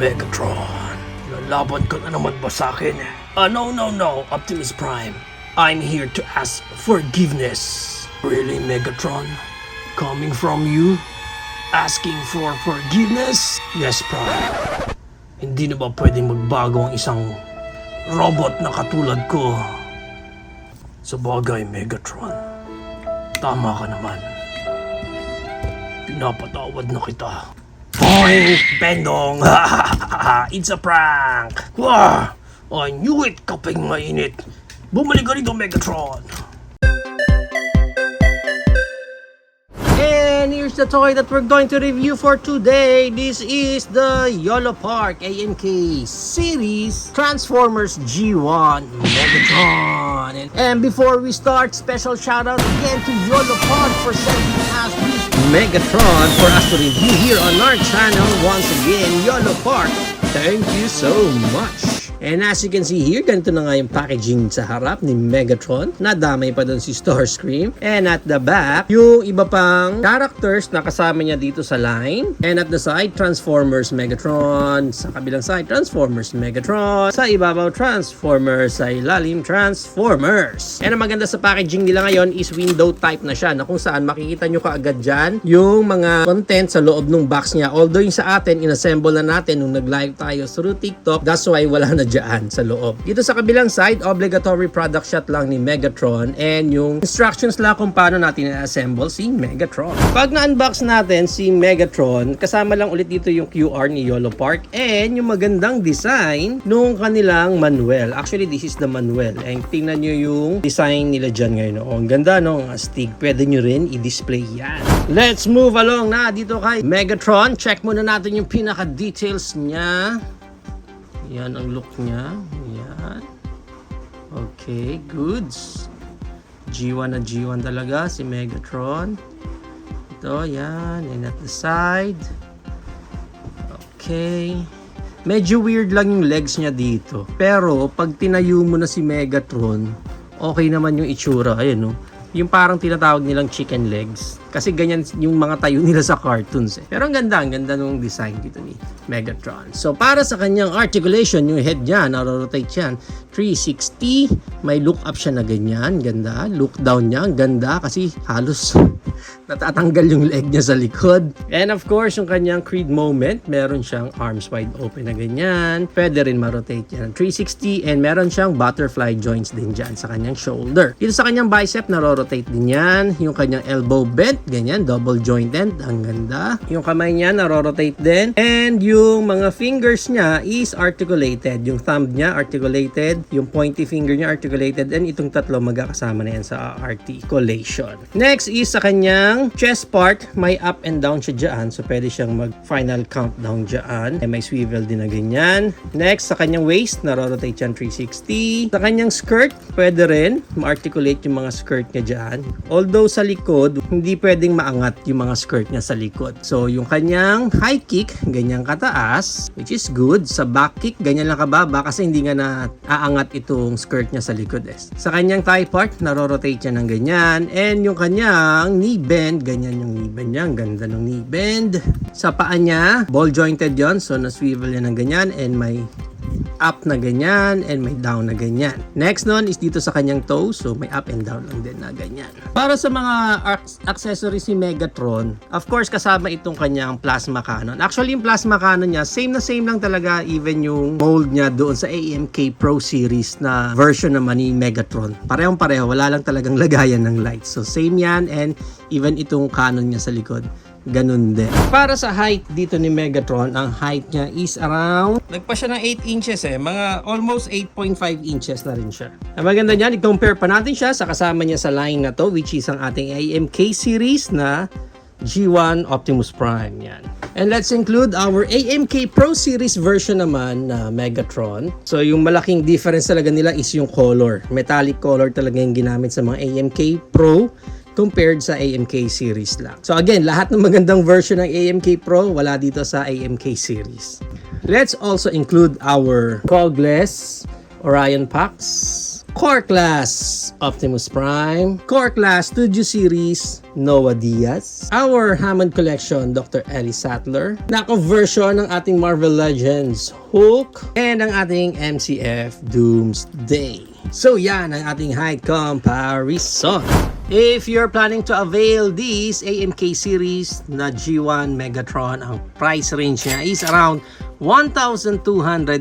Megatron, lalaban ka na naman ba sa akin? No, Optimus Prime. I'm here to ask forgiveness. Really, Megatron? Coming from you? Asking for forgiveness? Yes, Prime. Hindi na ba pwedeng magbago ang isang robot na katulad ko? Sa bagay, Megatron. Tama ka naman. Pinapatawad na kita. Boing! Bendong! It's a prank! Wah! I knew it, kaping mainit. Bumalik ka rito, Megatron! And here's the toy that we're going to review for today. This is the YOLO Park AMK series Transformers G1 Megatron. And before we start, special shout out again to YOLO Park for sending us this Megatron for us to review here on our channel. Once again, YOLO Park, thank you so much. And as you can see here, ganito na nga yung packaging sa harap ni Megatron. Nadamay pa doon si Starscream. And at the back, yung iba pang characters na kasama niya dito sa line. And at the side, Transformers Megatron. Sa kabilang side, Transformers Megatron. Sa ibabaw, Transformers. Sa ilalim, Transformers. And ang maganda sa packaging nila ngayon is window type na siya, na kung saan makikita nyo kaagad dyan yung mga content sa loob ng box niya. Although yung sa atin, inassemble na natin nung nag-live tayo through TikTok. That's why wala na dyan sa loob. Dito sa kabilang side, obligatory product shot lang ni Megatron and yung instructions lang kung paano natin i-assemble si Megatron. Pag na-unbox natin si Megatron, kasama lang ulit dito yung QR ni YOLO Park and yung magandang design nung kanilang manual. Actually, this is the manual. And tingnan nyo yung design nila dyan ngayon. Oh, ang ganda, no? Ang astig. Pwede nyo rin i-display yan. Let's move along na dito kay Megatron. Check muna natin yung pinaka-details niya. Yan ang look niya. Yan. Okay, goods. G1 na G1 talaga si Megatron. Ito, yan. And at the side. Okay. Medyo weird lang yung legs niya dito. Pero, pag tinayo mo na si Megatron, okay naman yung itsura. Ayan, no? Yung parang tinatawag nilang chicken legs. Kasi ganyan yung mga tayo nila sa cartoons eh. Pero ang ganda nung design dito ni Megatron. So para sa kanyang articulation, yung head niya, naro-rotate yan 360. May look up siya na ganyan, ganda. Look down niya, ang ganda kasi halos natatanggal yung leg niya sa likod. And of course, yung kanyang Creed moment, meron siyang arms wide open na ganyan. Pwede rin ma-rotate yan 360 and meron siyang butterfly joints din dyan sa kanyang shoulder. Dito sa kanyang bicep, naro-rotate din yan. Yung kanyang elbow bent, ganyan, double jointed, ang ganda. Yung kamay niya naro-rotate din. And yung mga fingers niya is articulated. Yung thumb niya articulated, yung pointy finger niya articulated, and itong tatlo magkakasama na yan sa articulation. Next is sa kanyang chest part, may up and down siya dyan. So pwede siyang mag-final countdown dyan. And may swivel din na ganyan. Next, sa kanyang waist, naro-rotate yan 360. Sa kanyang skirt, pwede rin ma-articulate yung mga skirt niya dyan. Although sa likod, hindi pwedeng maangat yung mga skirt niya sa likod. So, yung kanyang high kick, ganyan kataas, which is good. Sa back kick, ganyan lang kababa kasi hindi nga na aangat itong skirt niya sa likod. Sa kanyang thigh part, naro-rotate niya ng ganyan. And yung kanyang knee bend, ganyan yung knee bend niya. Ang ganda ng knee bend. Sa paa niya, ball jointed yon. So, na-swivel niya ng ganyan and may up na ganyan and may down na ganyan. Next nun is dito sa kanyang toes. So may up and down lang din na ganyan. Para sa mga accessories ni Megatron, of course kasama itong kanyang plasma cannon. Actually yung plasma cannon niya, same lang talaga, even yung mold niya doon sa AMK Pro series na version naman ni Megatron. Parehong-pareho, wala lang talagang lagayan ng lights. So same yan, and even itong cannon niya sa likod, ganun din. Para sa height dito ni Megatron, ang height niya is around, nagpa siya ng 8 inches eh. Mga almost 8.5 inches na rin siya. Ang maganda niyan, i-compare pa natin siya sa kasama niya sa line na to, which is ang ating AMK series na G1 Optimus Prime. Yan. And let's include our AMK Pro Series version naman na Megatron. So yung malaking difference talaga nila is yung color. Metallic color talaga yung ginamit sa mga AMK Pro compared sa AMK series lang. So again, lahat ng magandang version ng AMK Pro wala dito sa AMK series. Let's also include our Cogless Orion packs. Core Class Optimus Prime, Core Class Studio Series Noah Diaz, our Hammond Collection Dr. Ellie Sattler, Nako version ng ating Marvel Legends Hulk, and ang ating MCF Doomsday. So yan ang ating height comparison. If you're planning to avail this AMK series na G1 Megatron, ang price range niya is around 1,200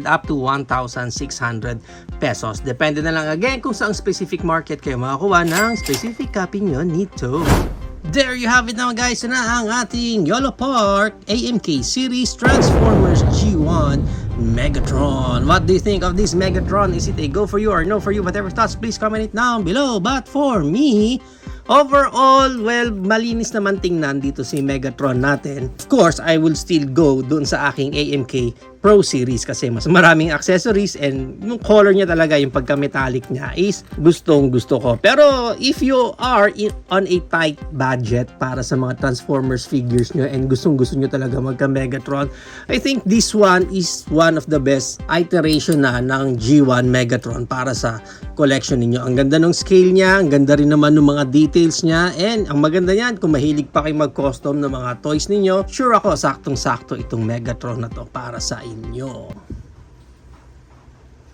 up to 1,600 pesos. Depende na lang again kung saang specific market kayo makakuha ng specific copy nyo nito. There you have it now guys, na ang ating YOLO Park AMK series Transformers G1 Megatron. What do you think of this Megatron? Is it a go for you or no for you? Whatever thoughts, please comment it down below. But for me, overall, well, malinis naman tingnan dito si Megatron natin. Of course, I will still go dun sa aking AMK Pro Series kasi mas maraming accessories and yung color niya talaga, yung pagka-metallic niya is gustong gusto ko. Pero if you are on a tight budget para sa mga Transformers figures nyo and gustong gusto nyo talaga magka-Megatron, I think this one is one of the best iteration na ng G1 Megatron para sa collection ninyo. Ang ganda ng scale niya, ang ganda rin naman ng mga details niya, and ang maganda niyan, kung mahilig pa kayo mag-custom ng mga toys ninyo, sure ako saktong-sakto itong Megatron na to para sa inyo.